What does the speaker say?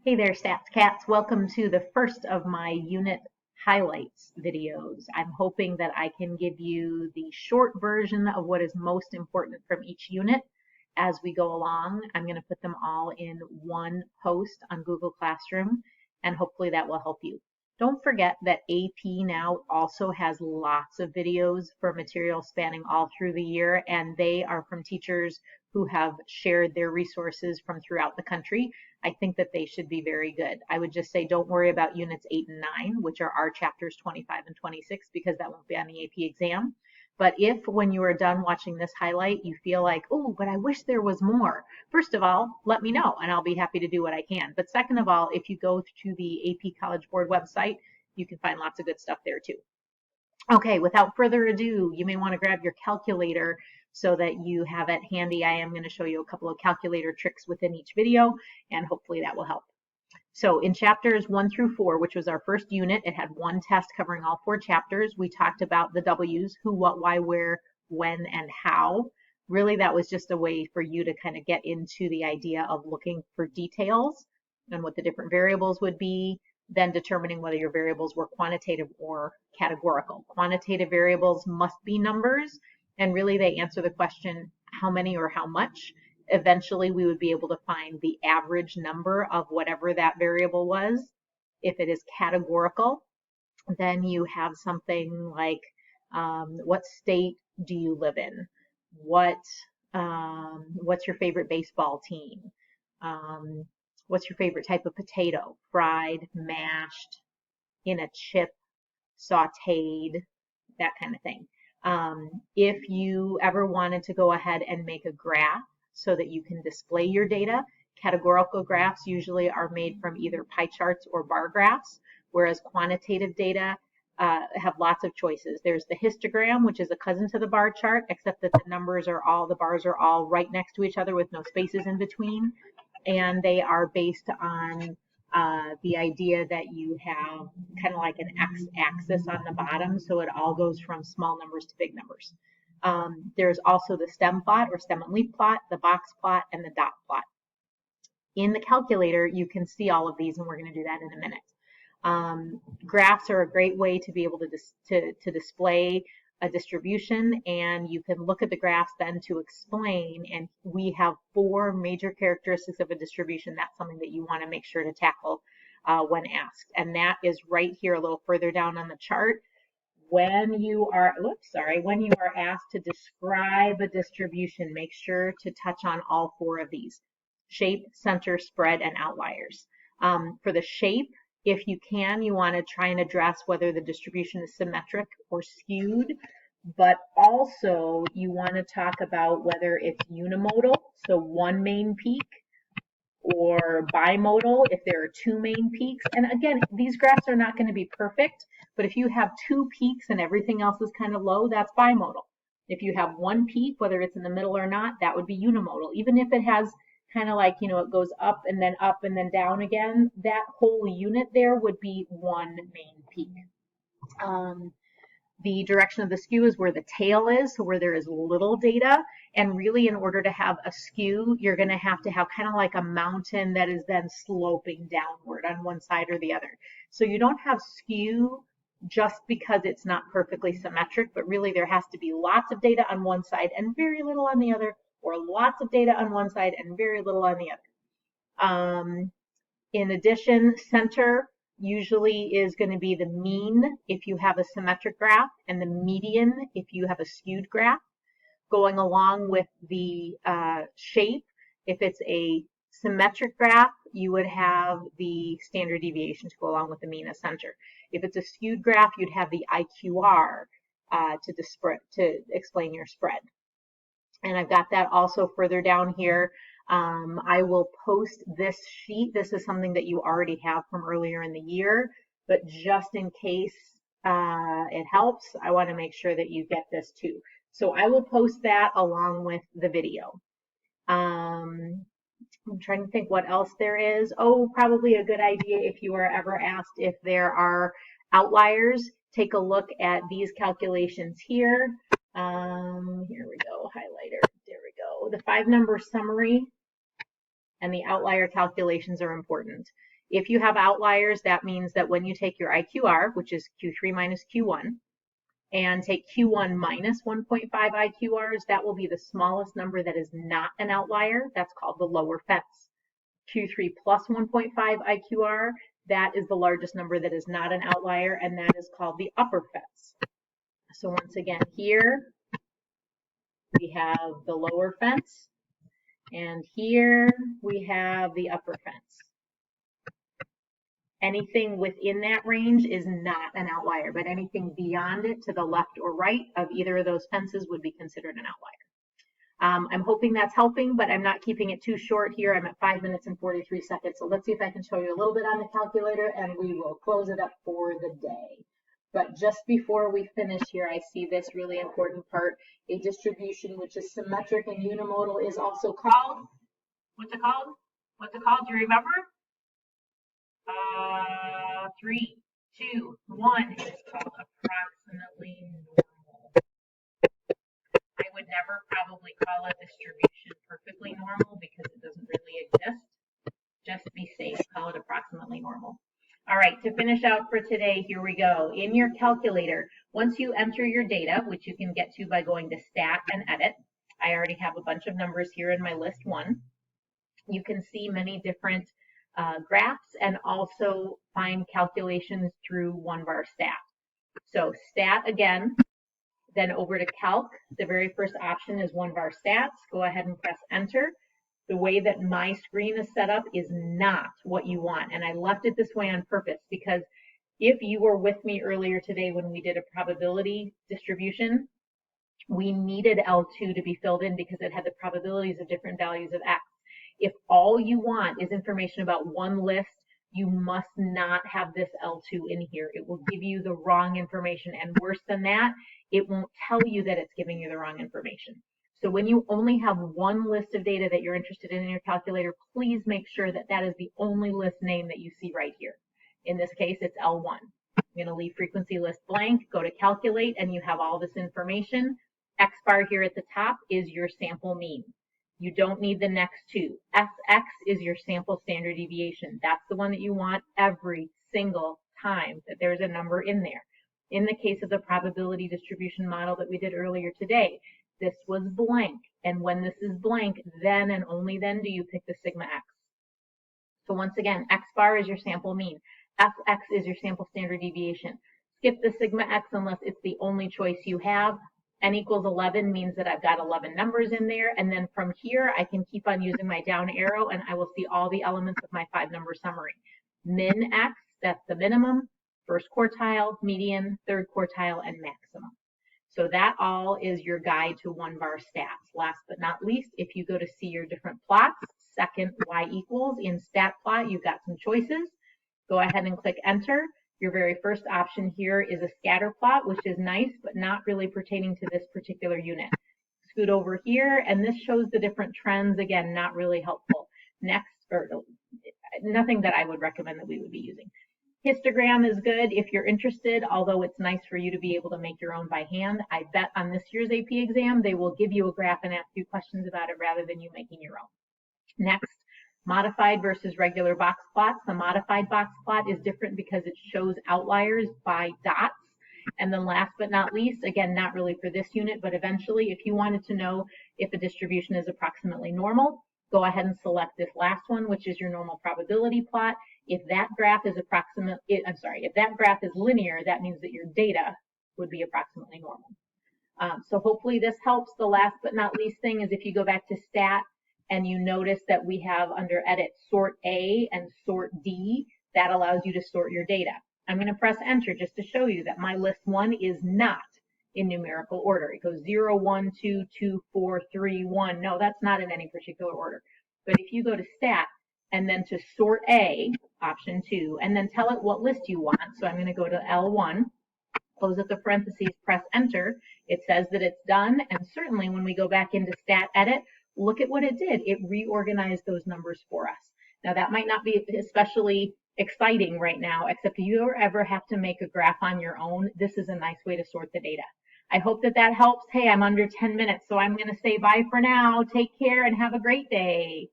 Hey there, Stats Cats. Welcome to the first of my unit highlights videos. I'm hoping that I can give you the short version of what is most important from each unit as we go along. I'm going to put them all in one post on Google Classroom, and hopefully that will help you. Don't forget that AP now also has lots of videos for material spanning all through the year, and they are from teachers who have shared their resources from throughout the country. I think that they should be very good. I would just say don't worry about units 8 and 9, which are our chapters 25 and 26, because that won't be on the AP exam. But if when you are done watching this highlight, you feel like, oh, but I wish there was more, first of all, let me know and I'll be happy to do what I can. But second of all, if you go to the AP College Board website, you can find lots of good stuff there too. Okay, without further ado, you may want to grab your calculator so that you have it handy. I am going to show you a couple of calculator tricks within each video, and hopefully that will help. So in chapters 1 through 4, which was our first unit, it had one test covering all 4 chapters. We talked about the W's, who, what, why, where, when, and how. Really, that was just a way for you to kind of get into the idea of looking for details and what the different variables would be, then determining whether your variables were quantitative or categorical. Quantitative variables must be numbers, and really they answer the question, how many or how much? Eventually we would be able to find the average number of whatever that variable was. If it is categorical, then you have something like what state do you live in? What's your favorite baseball team? What's your favorite type of potato? Fried, mashed, in a chip, sauteed, that kind of thing. If you ever wanted to go ahead and make a graph so that you can display your data, categorical graphs usually are made from either pie charts or bar graphs, whereas quantitative data have lots of choices. There's the histogram, which is a cousin to the bar chart, except that the bars are all right next to each other with no spaces in between. And they are based on the idea that you have kind of like an x-axis on the bottom, so it all goes from small numbers to big numbers. There's also the stem plot or stem and leaf plot, the box plot, and the dot plot. In the calculator, you can see all of these, and we're going to do that in a minute. Graphs are a great way to be able to display a distribution, and you can look at the graphs then to explain, and we have 4 major characteristics of a distribution. That's something that you want to make sure to tackle when asked, and that is right here a little further down on the chart. When you are asked to describe a distribution, make sure to touch on all 4 of these: shape, center, spread, and outliers. For the shape, if you can, you want to try and address whether the distribution is symmetric or skewed, but also you want to talk about whether it's unimodal, so one main peak, or bimodal if there are 2 main peaks. And again, these graphs are not going to be perfect, but if you have 2 peaks and everything else is kind of low, that's bimodal. If you have 1 peak, whether it's in the middle or not, that would be unimodal. Even if it has kind of like, it goes up and then down again, that whole unit there would be 1 main peak. The direction of the skew is where the tail is, so where there is little data. And really, in order to have a skew, you're going to have kind of like a mountain that is then sloping downward on one side or the other. So you don't have skew just because it's not perfectly symmetric, but really there has to be lots of data on one side and very little on the other, or lots of data on one side and very little on the other. In addition, center usually is going to be the mean if you have a symmetric graph, and the median if you have a skewed graph. Going along with the shape, if it's a symmetric graph, you would have the standard deviation to go along with the mean as center. If it's a skewed graph, you'd have the IQR to explain your spread. And I've got that also further down here. I will post this sheet. This is something that you already have from earlier in the year, but just in case it helps, I want to make sure that you get this too. So I will post that along with the video. I'm trying to think what else there is. Oh, probably a good idea if you are ever asked if there are outliers, take a look at these calculations here. Here we go, highlighter, there we go. The 5-number summary and the outlier calculations are important. If you have outliers, that means that when you take your IQR, which is Q3 minus Q1, and take Q1 minus 1.5 IQRs, that will be the smallest number that is not an outlier. That's called the lower fence. Q3 plus 1.5 IQR, that is the largest number that is not an outlier, and that is called the upper fence. So once again, here we have the lower fence, and here we have the upper fence. Anything within that range is not an outlier, but anything beyond it to the left or right of either of those fences would be considered an outlier. I'm hoping that's helping, but I'm not keeping it too short here. I'm at 5 minutes and 43 seconds. So let's see if I can show you a little bit on the calculator, and we will close it up for the day. But just before we finish here, I see this really important part. A distribution which is symmetric and unimodal is also called, what's it called? What's it called? Do you remember? 3, 2, 1. It is called approximately normal. I would never probably call a distribution perfectly normal because it doesn't really exist. Just to be safe, call it approximately normal. All right, to finish out for today, here we go. In your calculator, once you enter your data, which you can get to by going to Stat and Edit, I already have a bunch of numbers here in my list 1. You can see many different graphs and also find calculations through OneVar Stat. So Stat again, then over to Calc. The very first option is OneVar Stats. Go ahead and press Enter. The way that my screen is set up is not what you want, and I left it this way on purpose because if you were with me earlier today when we did a probability distribution, we needed L2 to be filled in because it had the probabilities of different values of X. If all you want is information about one list, you must not have this L2 in here. It will give you the wrong information, and worse than that, it won't tell you that it's giving you the wrong information. So when you only have one list of data that you're interested in your calculator, please make sure that that is the only list name that you see right here. In this case, it's L1. I'm going to leave frequency list blank, go to calculate, and you have all this information. X bar here at the top is your sample mean. You don't need the next two. Sx is your sample standard deviation. That's the one that you want every single time that there's a number in there. In the case of the probability distribution model that we did earlier today, this was blank. And when this is blank, then and only then do you pick the sigma x. So once again, X bar is your sample mean. Fx is your sample standard deviation. Skip the sigma x unless it's the only choice you have. N equals 11 means that I've got 11 numbers in there. And then from here, I can keep on using my down arrow and I will see all the elements of my 5-number summary. Min x, that's the minimum, first quartile, median, third quartile, and maximum. So that all is your guide to OneVar Stats. Last but not least, if you go to see your different plots, second y equals in stat plot, you've got some choices. Go ahead and click enter. Your very first option here is a scatter plot, which is nice, but not really pertaining to this particular unit. Scoot over here, and this shows the different trends. Again, not really helpful. Next, or nothing that I would recommend that we would be using. Histogram is good if you're interested, although it's nice for you to be able to make your own by hand. I bet on this year's AP exam, they will give you a graph and ask you questions about it rather than you making your own. Next, modified versus regular box plots. The modified box plot is different because it shows outliers by dots. And then last but not least, again, not really for this unit, but eventually if you wanted to know if a distribution is approximately normal, go ahead and select this last one, which is your normal probability plot. If that graph is if that graph is linear, that means that your data would be approximately normal. So hopefully this helps. The last but not least thing is if you go back to stat and you notice that we have under edit sort A and sort D, that allows you to sort your data. I'm going to press enter just to show you that my list 1 is not in numerical order. It goes 0, 1, 2, 2, 4, 3, 1. No, that's not in any particular order. But if you go to stat and then to sort A, option 2, and then tell it what list you want. So I'm going to go to L1, close up the parentheses, press enter. It says that it's done. And certainly when we go back into stat edit, look at what it did. It reorganized those numbers for us. Now that might not be especially exciting right now, except if you ever have to make a graph on your own, this is a nice way to sort the data. I hope that that helps. Hey, I'm under 10 minutes, so I'm going to say bye for now. Take care and have a great day.